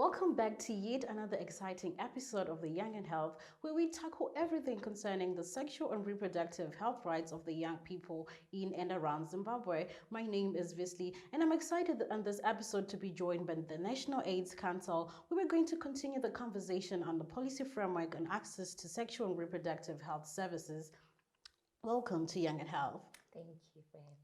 Welcome back to yet another exciting episode of The Young and Health, where we tackle everything concerning the sexual and reproductive health rights of the young people in and around Zimbabwe. My name is Visli, and I'm excited on this episode to be joined by the National AIDS Council, where we're going to continue the conversation on the policy framework on access to sexual and reproductive health services. Welcome to Young and Health. Thank you for having me.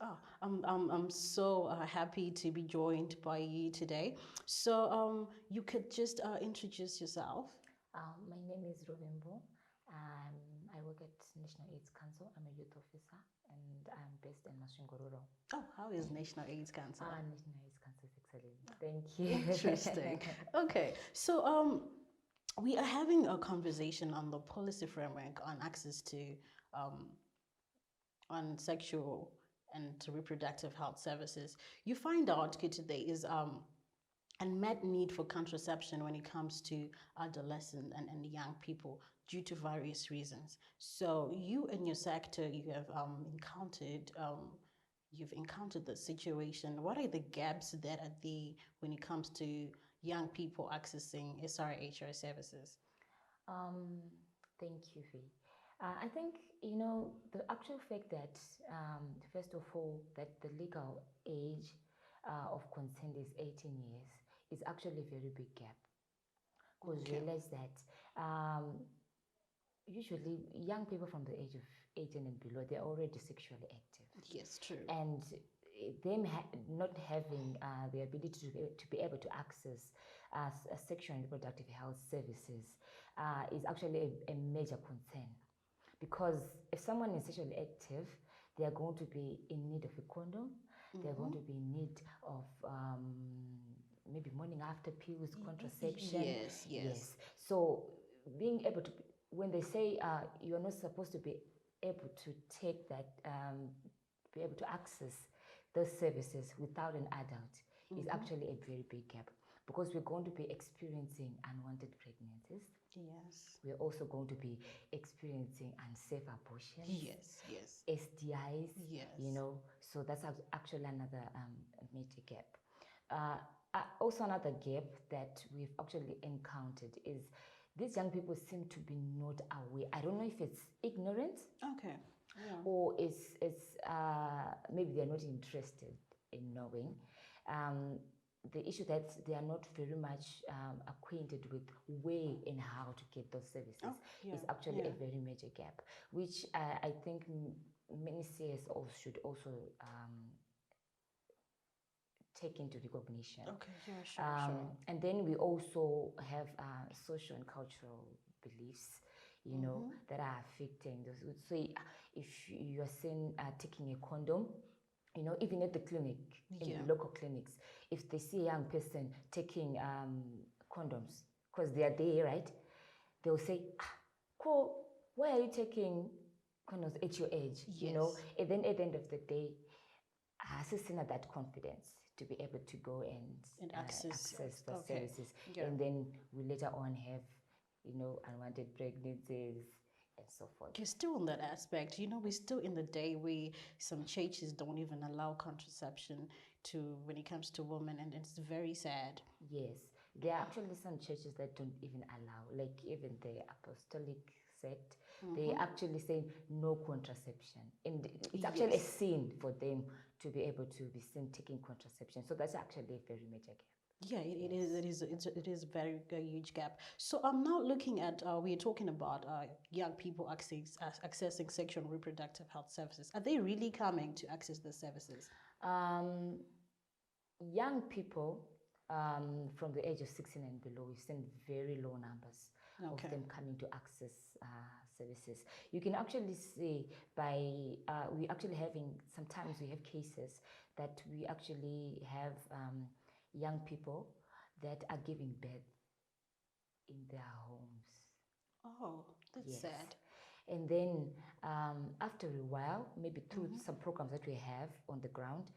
Oh, I'm so happy to be joined by you today. So you could just introduce yourself. My name is Rovembo. I work at National AIDS Council. I'm a youth officer and I'm based in Mashingororo. Oh, how is National AIDS Council? National AIDS Council is excellent. Thank you. Interesting. Okay, so we are having a conversation on the policy framework on access to on sexual and reproductive health services. You find out today is unmet need for contraception when it comes to adolescent and young people due to various reasons. So you in your sector, you have encountered the situation. What are the gaps that are there when it comes to young people accessing SRH services? Thank you, Vee. I think, the actual fact that, first of all, that the legal age of consent is 18 years is actually a very big gap. Because realize that usually young people from the age of 18 and below, they're already sexually active. Yes, true. And them not having the ability to be able to access sexual and reproductive health services is actually a major concern. Because if someone is sexually active, they are going to be in need of a condom. They are going to be in need of maybe morning after pills, contraception. Yes. So being able to, when they say you're not supposed to be able to take that, be able to access those services without an adult is actually a very big gap. Because we're going to be experiencing unwanted pregnancies. Yes. We're also going to be experiencing unsafe abortions. Yes. STIs. Yes. So that's actually another major gap. Also another gap that we've actually encountered is these young people seem to be not aware. I don't know if it's ignorance. Okay. Yeah. Or it's maybe they're not interested in knowing. The issue that they are not very much acquainted with where and how to get those services is actually a very major gap, which I think many CSOs should also take into recognition. Okay, yeah, sure. And then we also have social and cultural beliefs, that are affecting those. So if you are seen taking a condom, even at the clinic, in the local clinics, if they see a young person taking condoms, because they are there, right? They'll say, cool, why are you taking condoms at your age? Yes. And then at the end of the day, assessing that confidence to be able to go and access the services. Yeah. And then we later on have, unwanted pregnancies and so forth. Okay, still on that aspect, we're still in the day where some churches don't even allow contraception when it comes to women, and it's very sad. Yes, there are actually some churches that don't even allow, like even the apostolic sect, they actually say no contraception, and it's actually a sin for them to be able to be seen taking contraception. So that's actually a very major gap. Yeah, it is a very huge gap. So I'm now looking at we're talking about young people accessing sexual and reproductive health services. Are they really coming to access the services? Young people from the age of 16 and below, we've seen very low numbers of them coming to access services. You can actually see by we actually sometimes we have cases that we actually have young people that are giving birth in their homes. Oh, that's sad. And then after a while, maybe through some programs that we have on the ground,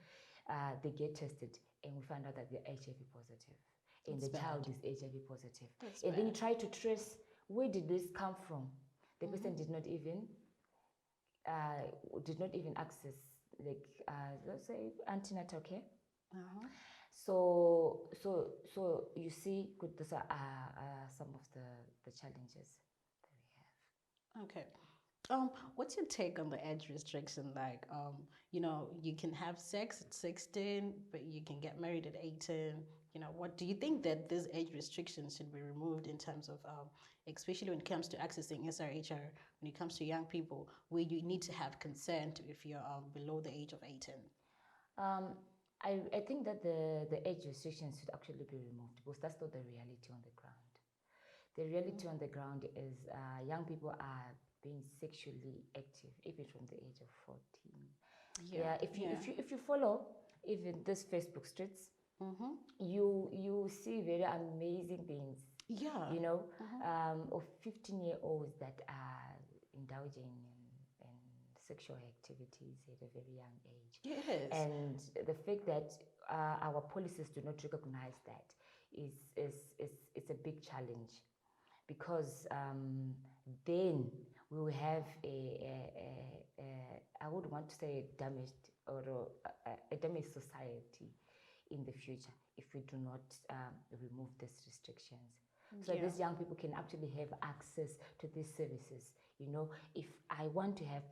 they get tested and we find out that they're HIV positive. And the child is HIV positive. And then you try to trace, where did this come from? The person did not even access, like, let's say, antenatal care. So you see, those are some of the challenges that we have. Okay. What's your take on the age restriction? Like, you can have sex at 16, but you can get married at 18. What do you think that these age restrictions should be removed in terms of, especially when it comes to accessing SRHR, when it comes to young people, where you need to have consent if you're below the age of 18? Um, I think that the age restrictions should actually be removed because that's not the reality on the ground. The reality on the ground is young people are being sexually active even from the age of 14. Yeah, if you follow even this Facebook streets, you see very amazing things. Yeah. You know, of 15-year-olds that are indulging in sexual activities at a very young age. Yes. And the fact that our policies do not recognize that is a big challenge, because then we will have I would want to say damaged or a damaged society in the future if we do not remove these restrictions. So that these young people can actually have access to these services. If I want to have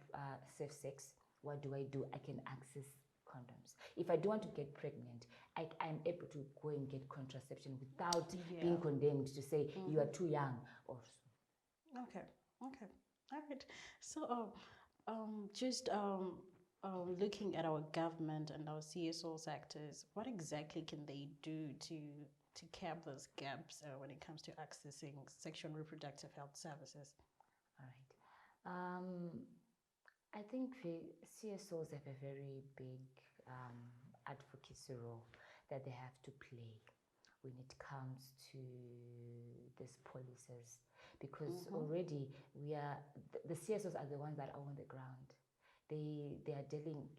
safe sex, what do? I can access condoms. If I don't want to get pregnant, I'm able to go and get contraception without being condemned to say you are too young or so. Okay. All right. So, just looking at our government and our CSO sectors, what exactly can they do to cap those gaps when it comes to accessing sexual and reproductive health services? All right. I think the CSOs have a very big advocacy role that they have to play when it comes to these policies, because already the CSOs are the ones that are on the ground. They are dealing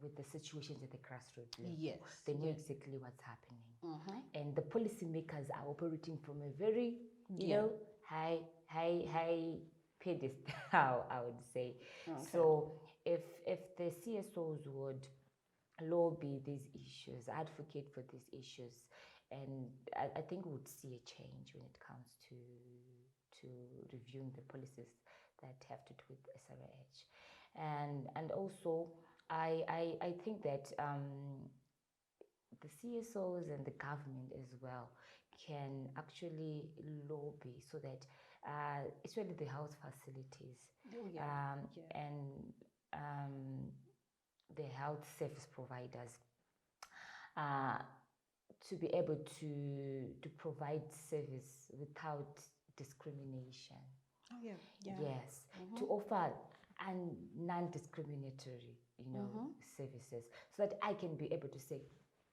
with the situations at the grassroots level. Yes. They know exactly what's happening. And the policymakers are operating from a very, high pedestal, I would say. Okay. So if the CSOs would lobby these issues, advocate for these issues, and I think we would see a change when it comes to reviewing the policies that have to do with SRH. And also I think that the CSOs and the government as well can actually lobby so that especially the health facilities and the health service providers to be able to provide service without discrimination. Oh yeah. Yes, to offer non-discriminatory, services, so that I can be able to say,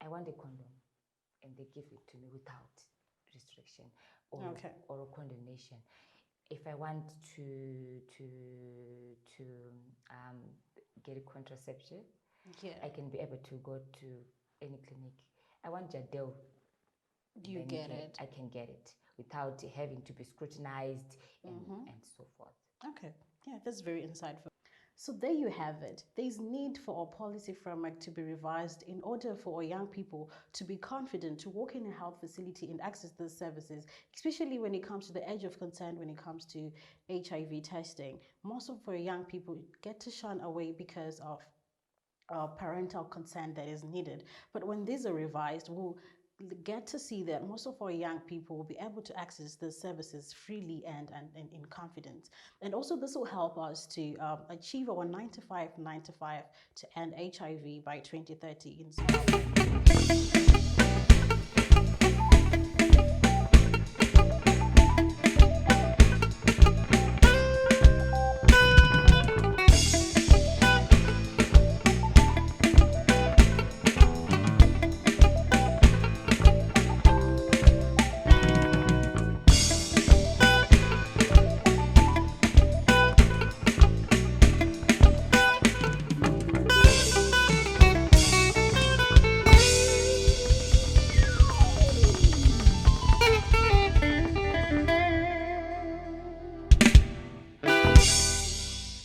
I want a condom, and they give it to me without restriction or condemnation. If I want to get a contraception, I can be able to go to any clinic. I want Jadel. You get it. I can get it without having to be scrutinized and so forth. Okay. Yeah, that's very insightful. So there you have it. There's need for a policy framework to be revised in order for our young people to be confident to walk in a health facility and access those services, especially when it comes to the age of consent, when it comes to HIV testing. Most of our young people get to shun away because of parental consent that is needed. But when these are revised, we'll get to see that most of our young people will be able to access the services freely and in confidence. And also this will help us to achieve our 95 to end HIV by 2030 in South Africa.